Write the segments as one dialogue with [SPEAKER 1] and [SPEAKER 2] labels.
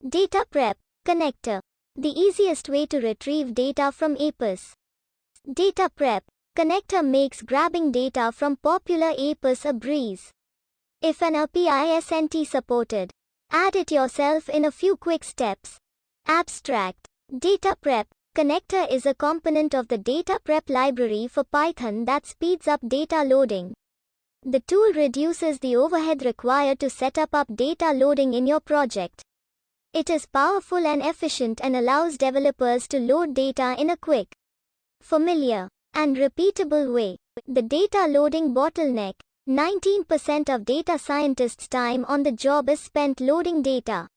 [SPEAKER 1] DataPrep connector. The easiest way to retrieve data from APIs. DataPrep connector makes grabbing data from popular APIs a breeze. If an API isn't supported, add it yourself in a few quick steps. Abstract. DataPrep connector is a component of the DataPrep library for Python that speeds up data loading. The tool reduces the overhead required to set up data loading in your project. It is powerful and efficient and allows developers to load data in a quick, familiar, and repeatable way. The data loading bottleneck. 19% of data scientists' time on the job is spent loading data.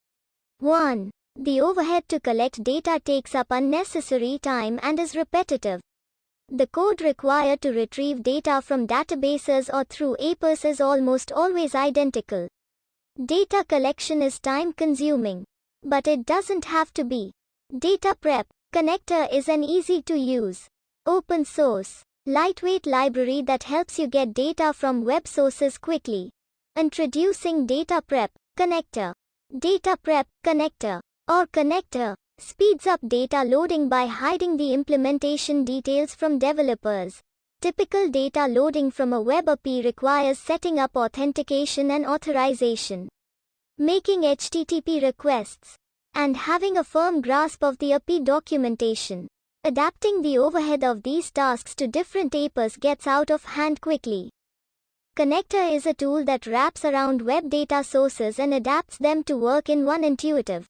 [SPEAKER 1] 1. The overhead to collect data takes up unnecessary time and is repetitive. The code required to retrieve data from databases or through APIs is almost always identical. Data collection is time-consuming, but it doesn't have to be. DataPrep connector is an easy-to-use, open-source, lightweight library that helps you get data from web sources quickly. Introducing DataPrep connector. DataPrep connector or connector speeds up data loading by hiding the implementation details from developers. Typical data loading from a web API requires setting up authentication and authorization, making HTTP requests, and having a firm grasp of the API documentation. Adapting the overhead of these tasks to different APIs gets out of hand quickly. Connector is a tool that wraps around web data sources and adapts them to work in one intuitive,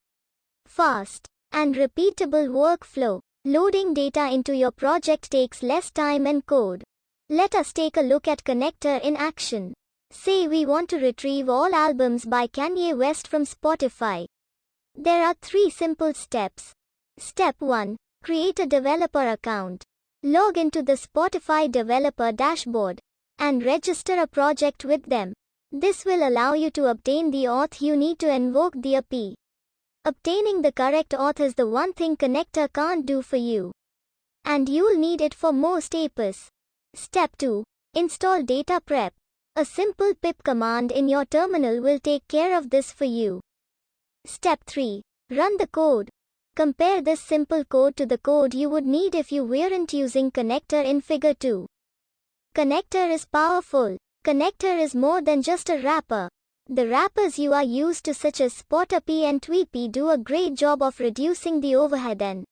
[SPEAKER 1] fast, and repeatable workflow. Loading data into your project takes less time and code. Let us take a look at connector in action. Say we want to retrieve all albums by Kanye West from Spotify. There are 3 simple steps. Step 1. Create a developer account. Log into the Spotify developer dashboard and register a project with them. This will allow you to obtain the auth you need to invoke the API. Obtaining the correct auth is the one thing connector can't do for you, and you'll need it for most APIs. Step 2. Install DataPrep. A simple pip command in your terminal will take care of this for you. Step 3. Run the code. Compare this simple code to the code you would need if you weren't using connector in Figure 2. Connector is powerful. Connector is more than just a wrapper. The wrappers you are used to, such as Spot API and TweetPy, do a great job of reducing the overhead and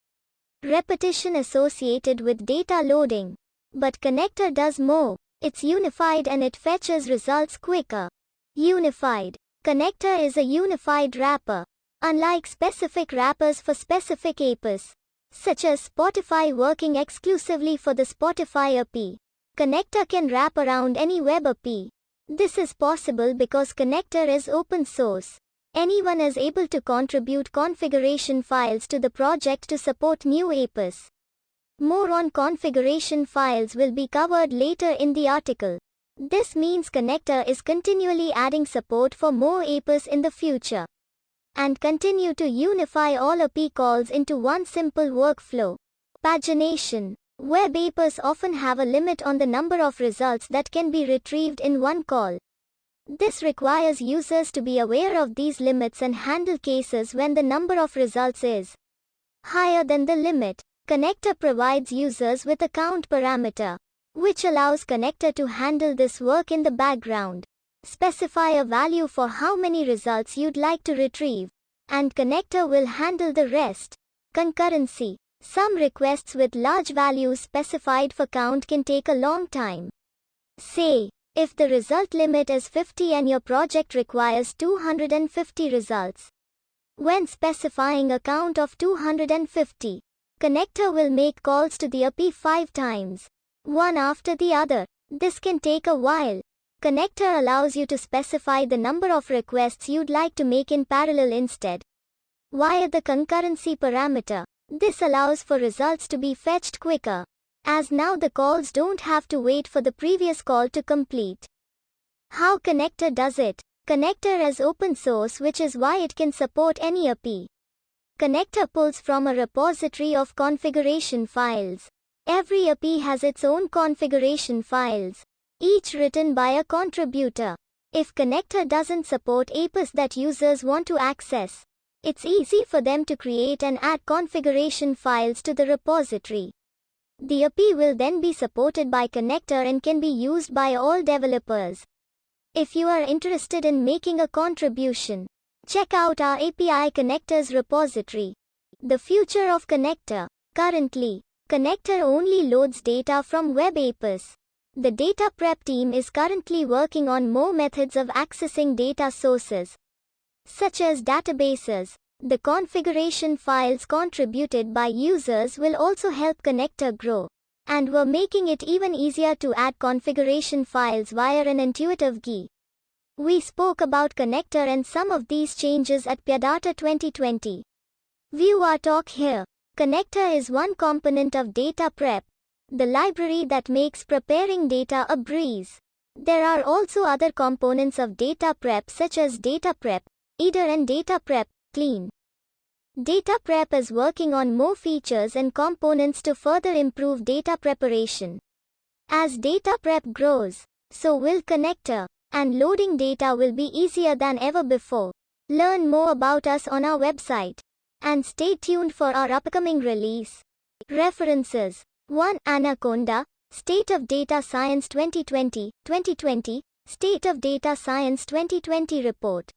[SPEAKER 1] repetition associated with data loading. But connector does more. It's unified and it fetches results quicker. Unified. Connector is a unified wrapper. Unlike specific wrappers for specific APIs, such as Spotify working exclusively for the Spotify API, connector can wrap around any web API. This is possible because connector is open source. Anyone is able to contribute configuration files to the project to support new APIs. More on configuration files will be covered later in the article. This means connector is continually adding support for more APIs in the future, and continue to unify all API calls into one simple workflow. Pagination. Web APIs often have a limit on the number of results that can be retrieved in one call. This requires users to be aware of these limits and handle cases when the number of results is higher than the limit. Connector provides users with a count parameter, which allows connector to handle this work in the background. Specify a value for how many results you'd like to retrieve, and connector will handle the rest. Concurrency. Some requests with large values specified for count can take a long time. Say, if the result limit is 50 and your project requires 250 results. When specifying a count of 250, connector will make calls to the API 5 times, one after the other. This can take a while. Connector allows you to specify the number of requests you'd like to make in parallel instead, via the concurrency parameter. This allows for results to be fetched quicker, as now the calls don't have to wait for the previous call to complete. How connector does it? Connector is open source, which is why it can support any API. Connector pulls from a repository of configuration files. Every API has its own configuration files, each written by a contributor. If connector doesn't support APIs that users want to access, It's easy for them to create and add configuration files to the repository. The API will then be supported by Connector and can be used by all developers. If you are interested in making a contribution, check out our API Connectors repository. The future of Connector. Currently, Connector only loads data from web APIs. The DataPrep team is currently working on more methods of accessing data sources, such as databases. The configuration files contributed by users will also help Connector grow, and we're making it even easier to add configuration files via an intuitive GUI. We spoke about Connector and some of these changes at PyData 2020. View our talk here. Connector is one component of DataPrep, the library that makes preparing data a breeze. There are also other components of DataPrep such as DataPrep, Eder and DataPrep, Clean. DataPrep is working on more features and components to further improve data preparation. As DataPrep grows, so will Connector, and loading data will be easier than ever before. Learn more about us on our website. And stay tuned for our upcoming release. References: 1. Anaconda, State of Data Science 2020, State of Data Science 2020 Report.